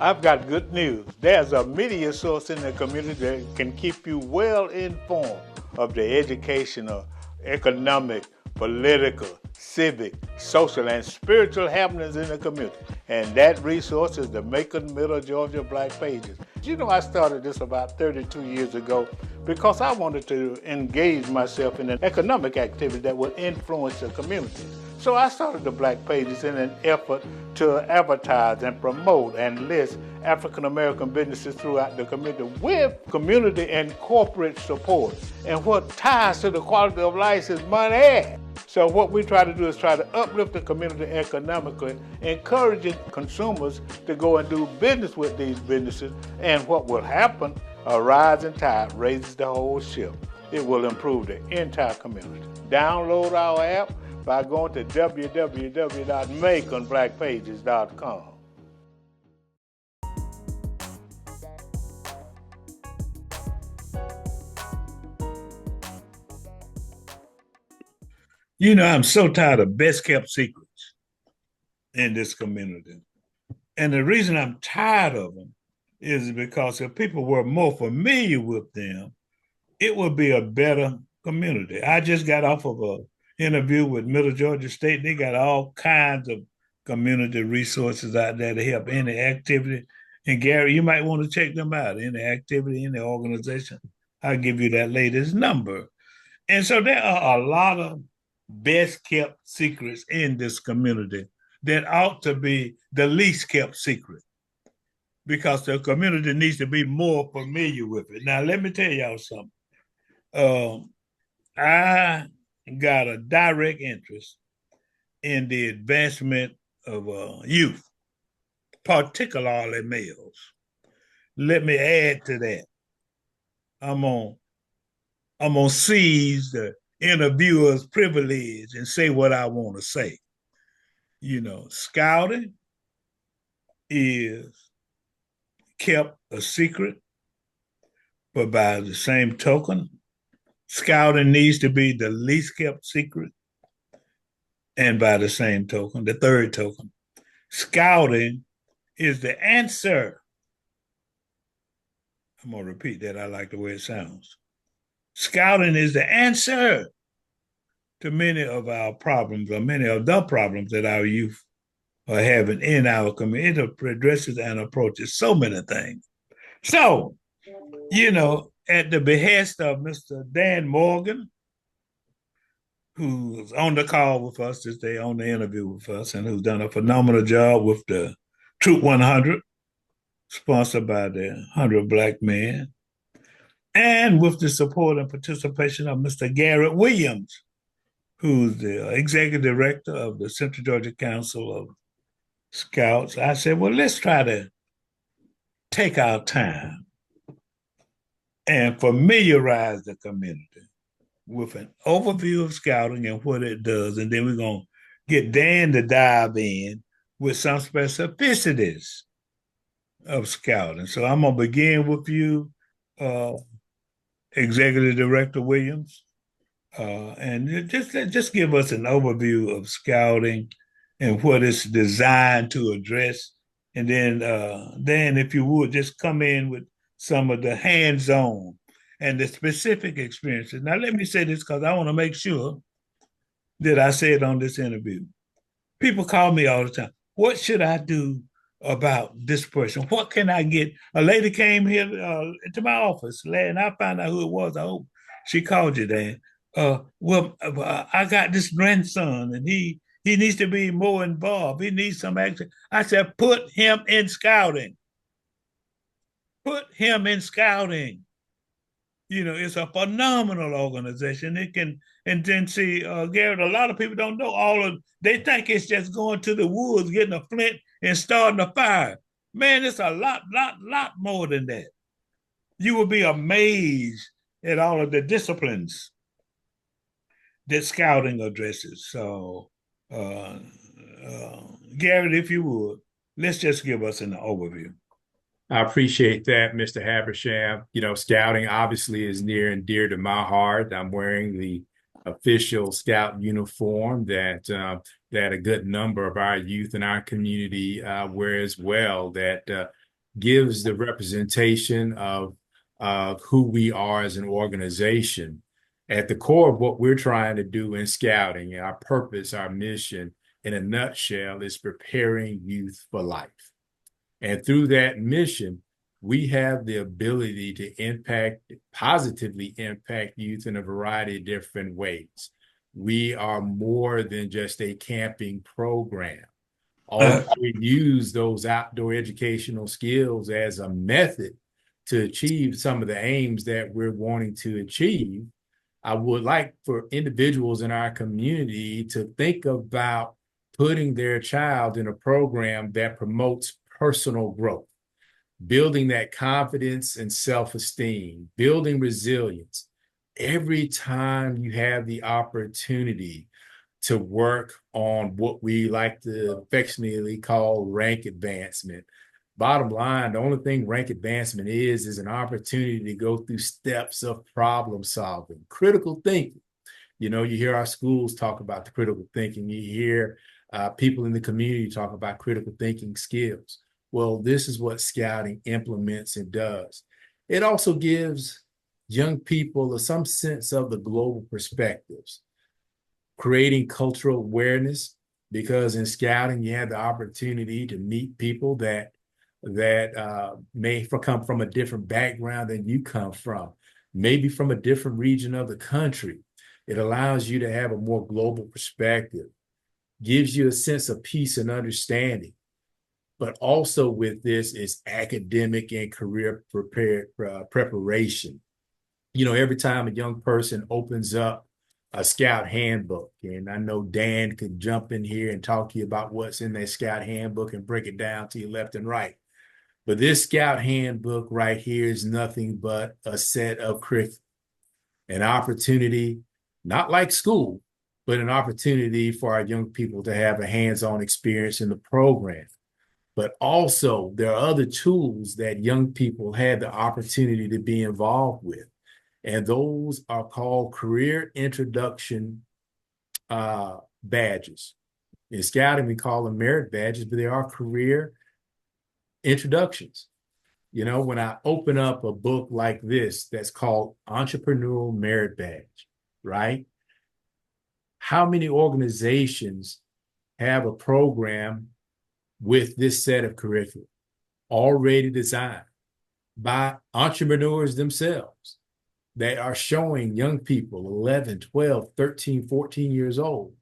I've got good news. There's a media source in the community that can keep you well informed of the educational, economic, political, civic, social, and spiritual happenings in the community. And that resource is the Macon Middle Georgia Black Pages. You know, I started this about 32 years ago because I wanted to engage myself in an economic activity that would influence the community. So I started the Black Pages in an effort to advertise and promote and list African American businesses throughout the community with community and corporate support. And what ties to the quality of life is money. So what we try to do is try to uplift the community economically, encouraging consumers to go and do business with these businesses. And what will happen, a rising tide raises the whole ship. It will improve the entire community. Download our app by going to www.maconblackpages.com. You know, I'm so tired of best kept secrets in this community. And the reason I'm tired of them is because if people were more familiar with them, it would be a better community. I just got off of an interview with Middle Georgia State. They got all kinds of community resources out there to help any activity. And Gary, you might want to check them out. Any activity, any organization. I'll give you that latest number. And so there are a lot of best kept secrets in this community that ought to be the least kept secret because the community needs to be more familiar with it. Now, let me tell y'all something. I got a direct interest in the advancement of youth, particularly males. Let me add to that. I'm gonna seize the interviewer's privilege and say what I want to say. You know, scouting is kept a secret, but by the same token, scouting needs to be the least kept secret. And by the same token, the third token, scouting is the answer. I'm going to repeat that. I like the way it sounds. Scouting is the answer to many of our problems, or many of the problems that our youth are having in our community. It addresses and approaches so many things. So, you know, at the behest of Mr. Dan Morgan, who's on the call with us today, on the interview with us, and who's done a phenomenal job with the Troop 100, sponsored by the 100 Black Men, and with the support and participation of Mr. Garrett Williams, who's the executive director of the Central Georgia Council of Scouts. I said, well, let's try to take our time and familiarize the community with an overview of scouting and what it does. And then we're going to get Dan to dive in with some specificities of scouting. So I'm going to begin with you, Executive Director Williams, and just give us an overview of scouting and what it's designed to address. And then if you would, just come in with some of the hands-on and the specific experiences. Now, let me say this because I want to make sure that I say it on this interview. People call me all the time. What should I do about this person? What can I get? A lady came here to my office, and I found out who it was. I hope she called you, Dan. I got this grandson, and he needs to be more involved. He needs some action. I said, put him in scouting. Put him in scouting. You know, it's a phenomenal organization. It can, and then see, Garrett, a lot of people don't know they think it's just going to the woods, getting a flint and starting a fire. Man, it's a lot more than that. You will be amazed at all of the disciplines that scouting addresses. So, Garrett, if you would, let's just give us an overview. I appreciate that, Mr. Habersham. You know, scouting obviously is near and dear to my heart. I'm wearing the official scout uniform that a good number of our youth in our community wear as well. That gives the representation of who we are as an organization. At the core of what we're trying to do in scouting, our purpose, our mission, in a nutshell, is preparing youth for life. And through that mission, we have the ability to positively impact youth in a variety of different ways. We are more than just a camping program. Although we use those outdoor educational skills as a method to achieve some of the aims that we're wanting to achieve, I would like for individuals in our community to think about putting their child in a program that promotes personal growth, building that confidence and self-esteem, building resilience. Every time you have the opportunity to work on what we like to affectionately call rank advancement. Bottom line, the only thing rank advancement is an opportunity to go through steps of problem solving, critical thinking. You know, you hear our schools talk about the critical thinking. You hear people in the community talk about critical thinking skills. Well, this is what scouting implements and does. It also gives young people some sense of the global perspectives, creating cultural awareness, because in scouting, you have the opportunity to meet people that may come from a different background than you come from, maybe from a different region of the country. It allows you to have a more global perspective, gives you a sense of peace and understanding. But also with this is academic and career preparation. You know, every time a young person opens up a scout handbook, and I know Dan could jump in here and talk to you about what's in that scout handbook and break it down to you left and right. But this scout handbook right here is nothing but a set of curriculum, an opportunity, not like school, but an opportunity for our young people to have a hands-on experience in the program. But also there are other tools that young people have the opportunity to be involved with. And those are called career introduction badges. In scouting, we call them merit badges, but they are career introductions. You know, when I open up a book like this that's called Entrepreneurial Merit Badge, right? How many organizations have a program with this set of curriculum already designed by entrepreneurs themselves that are showing young people 11, 12, 13, 14 years old,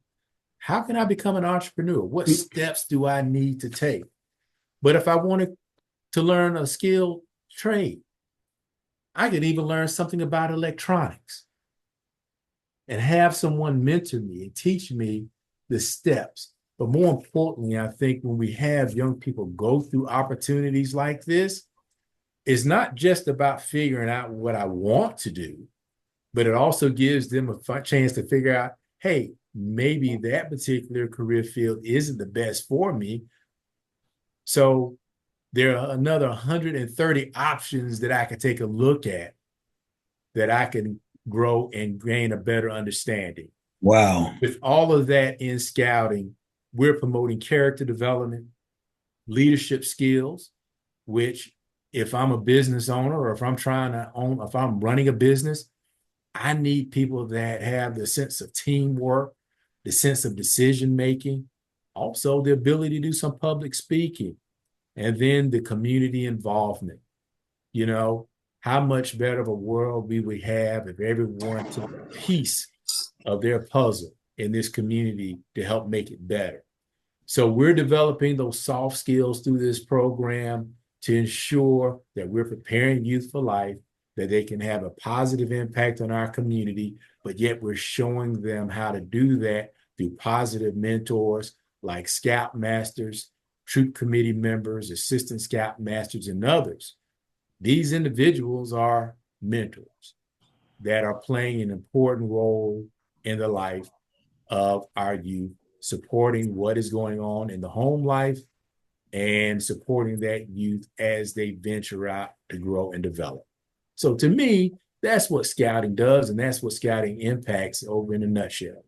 how can I become an entrepreneur? What steps do I need to take? But if I wanted to learn a skilled trade, I could even learn something about electronics and have someone mentor me and teach me the steps. But more importantly, I think when we have young people go through opportunities like this, it's not just about figuring out what I want to do, but it also gives them a chance to figure out, hey, maybe that particular career field isn't the best for me. So there are another 130 options that I can take a look at that I can grow and gain a better understanding. Wow. With all of that in scouting, we're promoting character development, leadership skills, which if I'm a business owner or if I'm running a business, I need people that have the sense of teamwork, the sense of decision-making, also the ability to do some public speaking, and then the community involvement. You know, how much better of a world we would have if everyone took a piece of their puzzle in this community to help make it better. So we're developing those soft skills through this program to ensure that we're preparing youth for life, that they can have a positive impact on our community, but yet we're showing them how to do that through positive mentors like Scout Masters, troop committee members, assistant Scout Masters, and others. These individuals are mentors that are playing an important role in the life of our youth, supporting what is going on in the home life and supporting that youth as they venture out to grow and develop. So to me, that's what scouting does, and that's what scouting impacts over in a nutshell.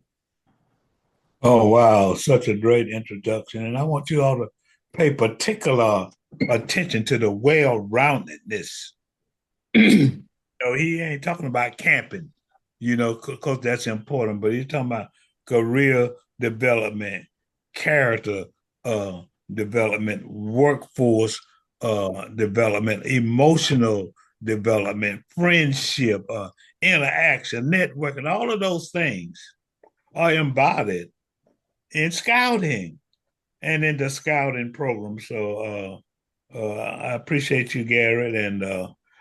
Oh, wow. Such a great introduction. And I want you all to pay particular attention to the well-roundedness. No, he ain't talking about camping, because that's important, but he's talking about career development, character uh, development, workforce development, emotional development, friendship, interaction, networking. All of those things are embodied in scouting and in the scouting program. So I appreciate you, Garrett. And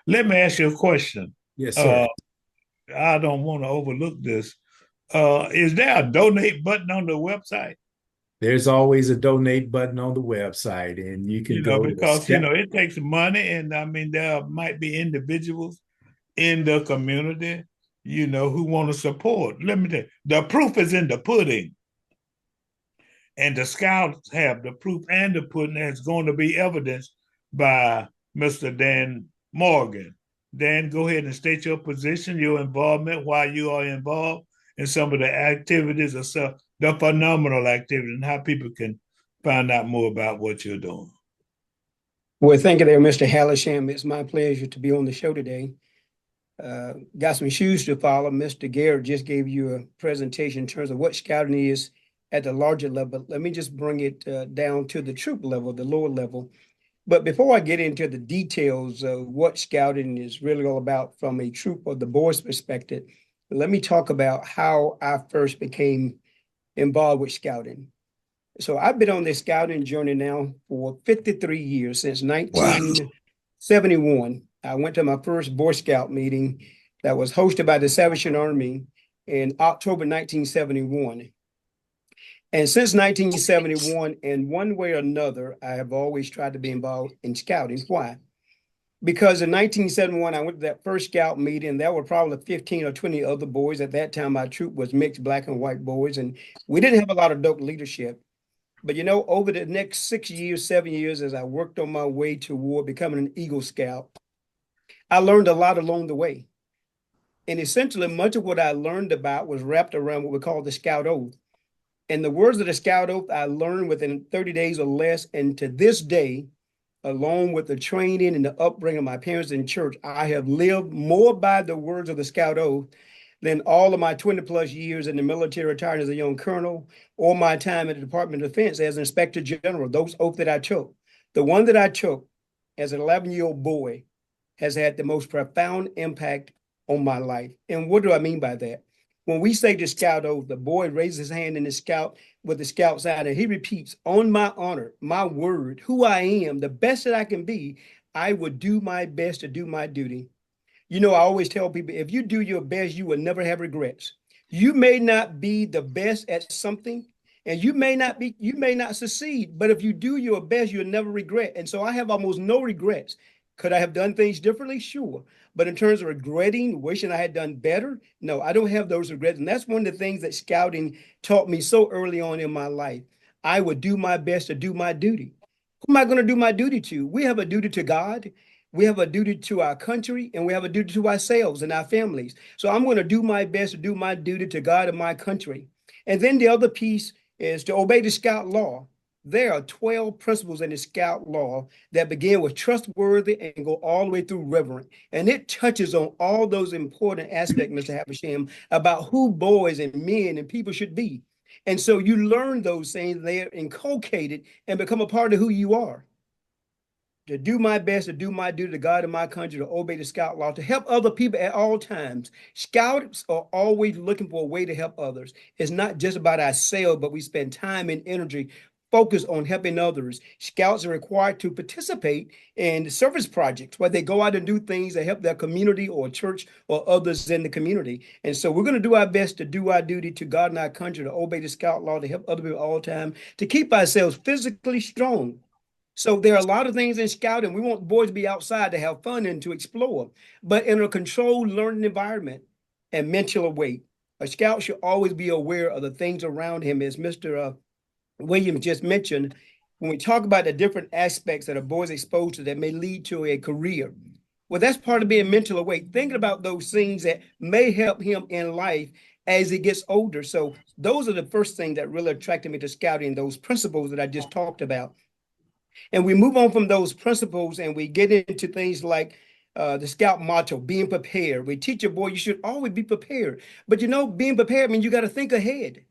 let me ask you a question. Yes, sir. Uh, I don't want to overlook this. Is there a donate button on the website? There's always a donate button on the website, and you can go to Because it takes money, and I mean there might be individuals in the community, who want to support. Let me tell you, the proof is in the pudding, and the scouts have the proof and the pudding. That's going to be evidenced by Mr. Dan Morgan. Dan, go ahead and state your position, your involvement, why you are involved in some of the activities or stuff, the phenomenal activities, and how people can find out more about what you're doing. Well, thank you there, Mr. Hallisham. It's my pleasure to be on the show today. Got some shoes to follow. Mr. Garrett just gave you a presentation in terms of what scouting is at the larger level. Let me just bring it down to the troop level, the lower level. But before I get into the details of what scouting is really all about from a troop or the boys' perspective, let me talk about how I first became involved with scouting. So I've been on this scouting journey now for 53 years, since 1971. I went to my first Boy Scout meeting that was hosted by the Salvation Army in October 1971. And since 1971, in one way or another, I have always tried to be involved in scouting. Why? Because in 1971, I went to that first scout meeting. There were probably 15 or 20 other boys. At that time, my troop was mixed black and white boys, and we didn't have a lot of dope leadership. But over the next 6 years, 7 years, as I worked on my way toward becoming an Eagle Scout, I learned a lot along the way. And essentially, much of what I learned about was wrapped around what we call the Scout Oath. And the words of the Scout Oath I learned within 30 days or less. And to this day, along with the training and the upbringing of my parents in church, I have lived more by the words of the Scout Oath than all of my 20 plus years in the military, retired as a young colonel, or my time at the Department of Defense as Inspector General. Those oaths that I took, the one that I took as an 11-year-old boy has had the most profound impact on my life. And what do I mean by that? When we say the Scout Oath, the boy raises his hand in the Scout with the Scout sign, and he repeats, on my honor, my word, who I am, the best that I can be, I would do my best to do my duty. I always tell people, if you do your best, you will never have regrets. You may not be the best at something, and you may not succeed, but if you do your best, you'll never regret. And so I have almost no regrets. Could I have done things differently? Sure. But in terms of regretting, wishing I had done better, no, I don't have those regrets. And that's one of the things that scouting taught me so early on in my life. I would do my best to do my duty. Who am I going to do my duty to? We have a duty to God. We have a duty to our country, and we have a duty to ourselves and our families. So I'm going to do my best to do my duty to God and my country. And then the other piece is to obey the Scout law. There are 12 principles in the Scout law that begin with trustworthy and go all the way through reverent. And it touches on all those important aspects, Mr. Havisham, about who boys and men and people should be. And so you learn those things, they're inculcated and become a part of who you are. To do my best, to do my duty to God and my country, to obey the Scout law, to help other people at all times. Scouts are always looking for a way to help others. It's not just about ourselves, but we spend time and energy focused on helping others. Scouts are required to participate in service projects where they go out and do things that help their community or church or others in the community. And so we're going to do our best to do our duty to God and our country, to obey the Scout law, to help other people all the time, to keep ourselves physically strong. So there are a lot of things in scouting. We want boys to be outside to have fun and to explore, but in a controlled learning environment and mental weight. A scout should always be aware of the things around him, as Mr. Williams just mentioned. When we talk about the different aspects that a boy's exposed to that may lead to a career, well, that's part of being mentally awake, thinking about those things that may help him in life as he gets older. So those are the first things that really attracted me to scouting, those principles that I just talked about. And we move on from those principles and we get into things like the Scout motto, being prepared. We teach a boy you should always be prepared. But you know, being prepared means you got to think ahead.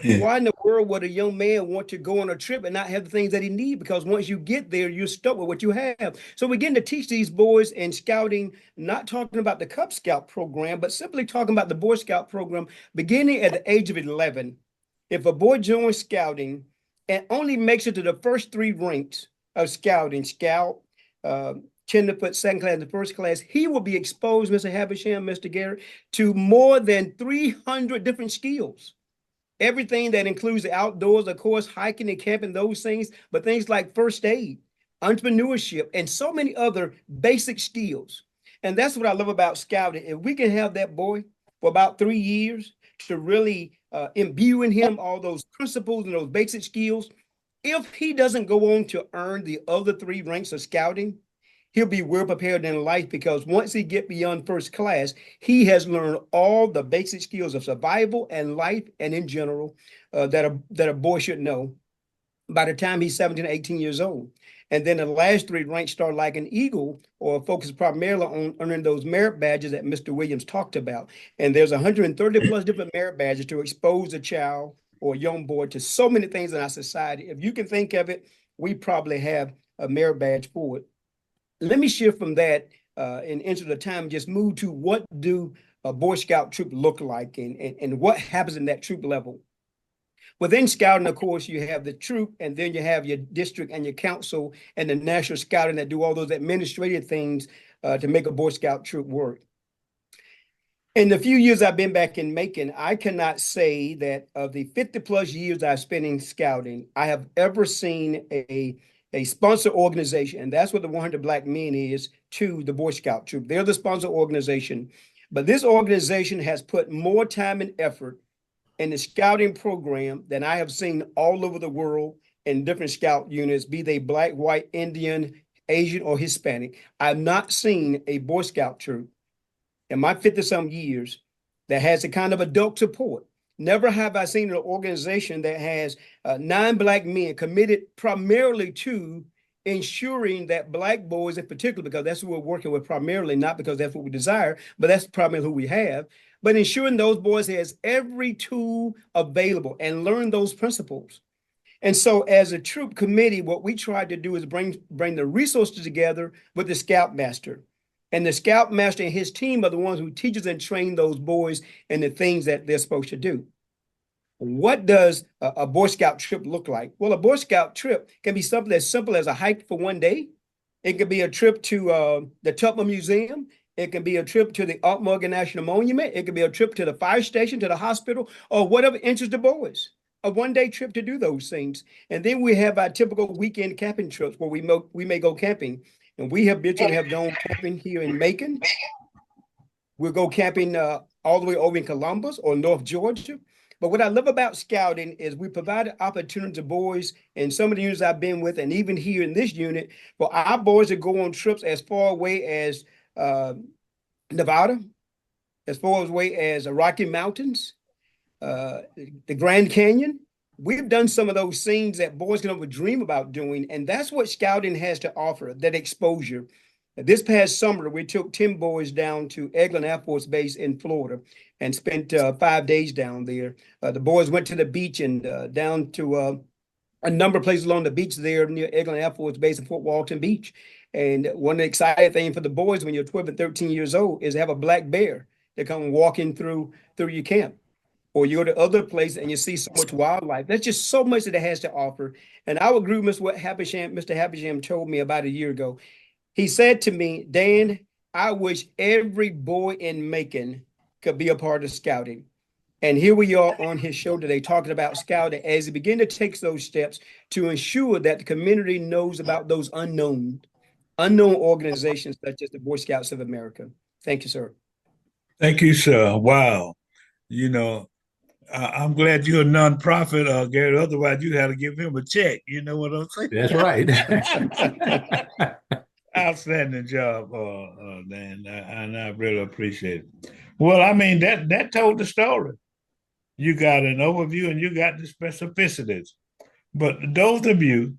Yeah. Why in the world would a young man want to go on a trip and not have the things that he needs? Because once you get there, you're stuck with what you have. So we're getting to teach these boys in scouting, not talking about the Cub Scout program, but simply talking about the Boy Scout program beginning at the age of 11. If a boy joins scouting and only makes it to the first three ranks of scouting, scout, tenderfoot, second class, and first class, he will be exposed, Mr. Havisham, Mr. Garrett, to more than 300 different skills. Everything that includes the outdoors, of course, hiking and camping, those things, but things like first aid, entrepreneurship, and so many other basic skills. And that's what I love about scouting. If we can have that boy for about 3 years to really imbue in him all those principles and those basic skills, if he doesn't go on to earn the other three ranks of scouting, he'll be well prepared in life, because once he get beyond first class, he has learned all the basic skills of survival and life and in general that a boy should know by the time he's 17 or 18 years old. And then the last three ranks start like an eagle, or focus primarily on earning those merit badges that Mr. Williams talked about. And there's 130 plus different merit badges to expose a child or a young boy to so many things in our society. If you can think of it, we probably have a merit badge for it. Let me shift from that in interest of time, just move to what do a Boy Scout troop look like, and what happens in that troop level. Within scouting, of course, you have the troop, and then you have your district and your council and the national scouting that do all those administrative things to make a Boy Scout troop work. In the few years I've been back in Macon, I cannot say that of the 50 plus years I've spent in scouting, I have ever seen a sponsor organization, and that's what the 100 Black Men is to the Boy Scout troop. They're the sponsor organization, but this organization has put more time and effort in the scouting program than I have seen all over the world in different scout units, be they Black, white, Indian, Asian, or Hispanic. I've not seen a Boy Scout troop in my 50-some years that has the kind of adult support. Never have I seen an organization that has 9 Black men committed primarily to ensuring that Black boys in particular, because that's who we're working with primarily, not because that's what we desire, but that's primarily who we have, but ensuring those boys has every tool available and learn those principles. And so as a troop committee, what we tried to do is bring the resources together with the Scoutmaster. And the Scoutmaster and his team are the ones who teaches and train those boys in the things that they're supposed to do. What does a Boy Scout trip look like? Well, a Boy Scout trip can be something as simple as a hike for one day. It could be a trip to the Tupper Museum. It can be a trip to the Art Morgan National Monument. It could be a trip to the fire station, to the hospital, or whatever interests the boys. A one-day trip to do those things. And then we have our typical weekend camping trips where we may go camping. And we habitually have gone camping here in Macon. We'll go camping all the way over in Columbus or North Georgia. But what I love about scouting is we provide opportunity to boys in some of the units I've been with, and even here in this unit, for our boys to go on trips as far away as Nevada, as far away as the Rocky Mountains, the Grand Canyon. We've done some of those things that boys can only dream about doing, and that's what scouting has to offer, that exposure. This past summer, we took 10 boys down to Eglin Air Force Base in Florida and spent 5 days down there. The boys went to the beach and down to a number of places along the beach there near Eglin Air Force Base and Fort Walton Beach. And one of the exciting things for the boys when you're 12 and 13 years old is to have a black bear that come walking through your camp. Or you go to other places and you see so much wildlife. That's just so much that it has to offer. And I would agree with what Mr. Havisham told me about a year ago. He said to me, Dan, I wish every boy in Macon could be a part of scouting. And here we are on his show today talking about scouting as he begin to take those steps to ensure that the community knows about those unknown organizations such as the Boy Scouts of America. Thank you, sir. Thank you, sir. Wow. You know, I'm glad you're a nonprofit, Gary. Otherwise, you had to give him a check. You know what I'm saying? That's right. Outstanding job, Dan, and I really appreciate it. Well, I mean, that told the story. You got an overview and you got the specificities. But those of you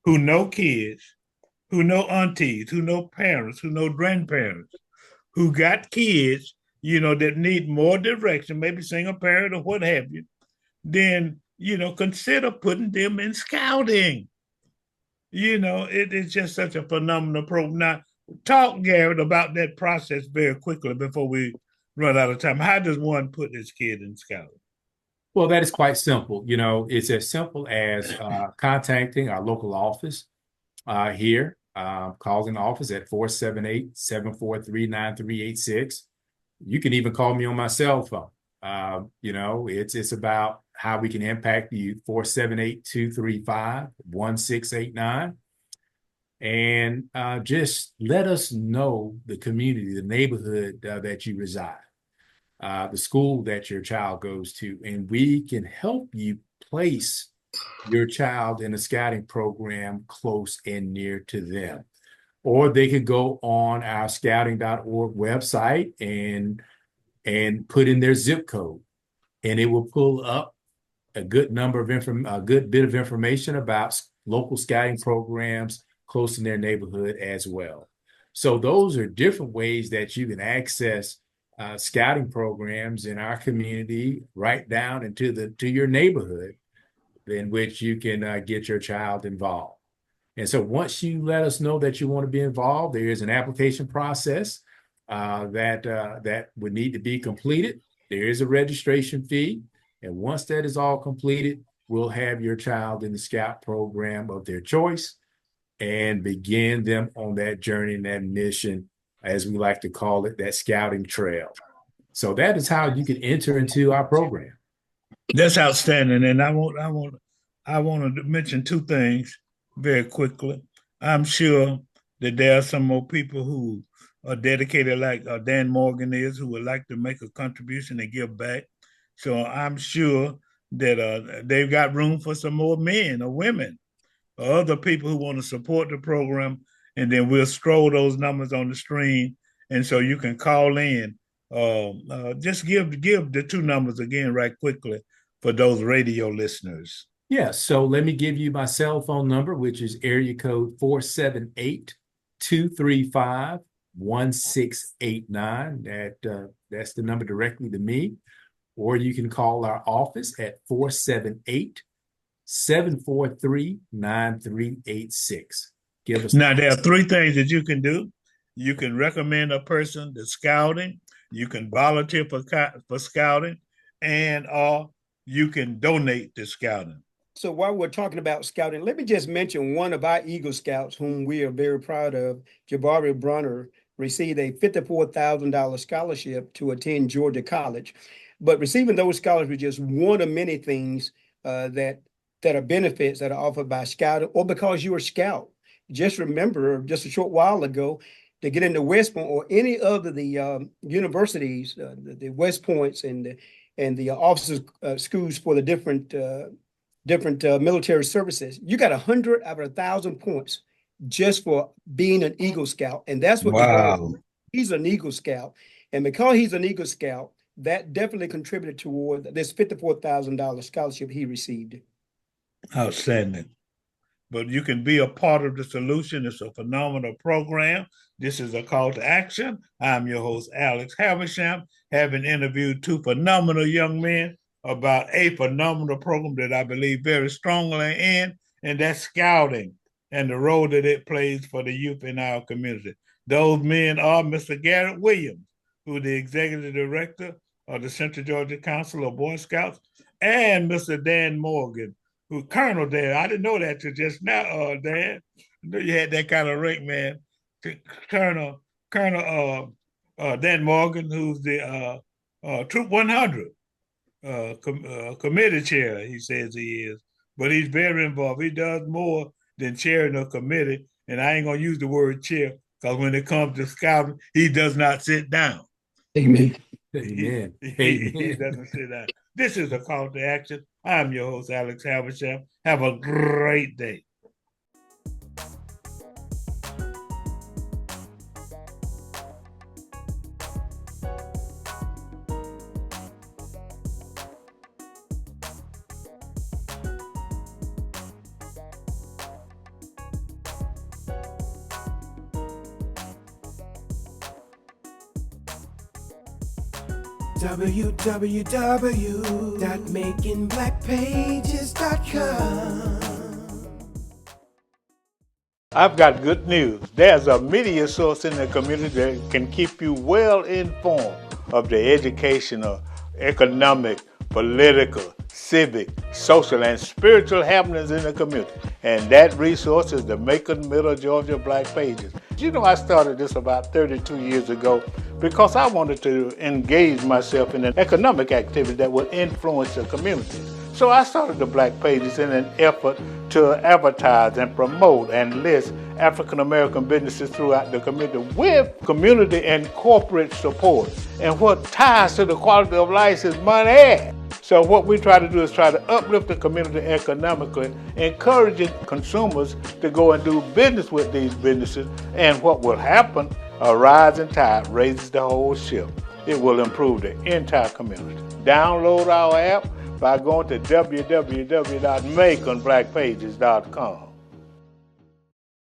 who know kids, who know aunties, who know parents, who know grandparents, who got kids, that need more direction, maybe single parent or what have you, then, consider putting them in scouting. It is just such a phenomenal program. Now, talk, Garrett, about that process very quickly before we run out of time. How does one put his kid in scouting? Well, that is quite simple. It's as simple as contacting our local office here, calling the office at 478-743-9386. You can even call me on my cell phone. It's about how we can impact you, 478-235-1689. And just let us know the community, the neighborhood that you reside, the school that your child goes to, and we can help you place your child in a scouting program close and near to them. Or they could go on our scouting.org website and put in their zip code, and it will pull up a good bit of information about local scouting programs close in their neighborhood as well. So those are different ways that you can access scouting programs in our community, right down into your neighborhood, in which you can get your child involved. And so once you let us know that you want to be involved, there is an application process that would need to be completed. There is a registration fee. And once that is all completed, we'll have your child in the scout program of their choice and begin them on that journey and that mission, as we like to call it, that scouting trail. So that is how you can enter into our program. That's outstanding. And I want to mention two things very quickly. I'm sure that there are some more people who are dedicated, like Dan Morgan is, who would like to make a contribution and give back. So I'm sure that they've got room for some more men or women or other people who want to support the program. And then we'll scroll those numbers on the screen. And so you can call in. Just give the two numbers again right quickly for those radio listeners. Yeah, so let me give you my cell phone number, which is area code 478-235-1689. That's the number directly to me. Or you can call our office at 478-743-9386. Give us. Now, there are three things that you can do. You can recommend a person to scouting. You can volunteer for scouting, and you can donate to scouting. So while we're talking about scouting, let me just mention one of our Eagle Scouts, whom we are very proud of, Jabari Brunner, received a $54,000 scholarship to attend Georgia College. But receiving those scholarships is just one of many things that are benefits that are offered by scouting, or because you're a scout. Just remember, just a short while ago, to get into West Point or any other the universities, the West Points and the officers' schools for the different military services, you got 100 out of 1,000 points just for being an Eagle Scout, and that's what. Wow. He's an Eagle Scout, and because he's an Eagle Scout, that definitely contributed toward this $54,000 scholarship he received. Outstanding. But you can be a part of the solution. It's a phenomenal program. This is a call to action. I'm your host, Alex Haversham, having interviewed two phenomenal young men about a phenomenal program that I believe very strongly in, and that's scouting and the role that it plays for the youth in our community. Those men are Mr. Garrett Williams, who is the executive director of the Central Georgia Council of Boy Scouts, and Mr. Dan Morgan, who Colonel Dan. I didn't know that till just now, Dan. I knew you had that kind of rank, man. Colonel Dan Morgan, who's the Troop 100 committee chair, he says he is. But he's very involved. He does more than chairing a committee. And I ain't going to use the word chair, because when it comes to scouting, he does not sit down. Amen. Amen. He doesn't sit down. This is a call to action. I'm your host, Alex Haversham. Have a great day. www.makingblackpages.com. I've got good news. There's a media source in the community that can keep you well informed of the educational, economic, political, civic, social, and spiritual happenings in the community. And that resource is the Macon Middle Georgia Black Pages. You know, I started this about 32 years ago because I wanted to engage myself in an economic activity that would influence the community. So I started the Black Pages in an effort to advertise and promote and list African American businesses throughout the community with community and corporate support. And what ties to the quality of life is money. So what we try to do is try to uplift the community economically, encouraging consumers to go and do business with these businesses. And what will happen, a rising tide raises the whole ship. It will improve the entire community. Download our app by going to www.maconblackpages.com.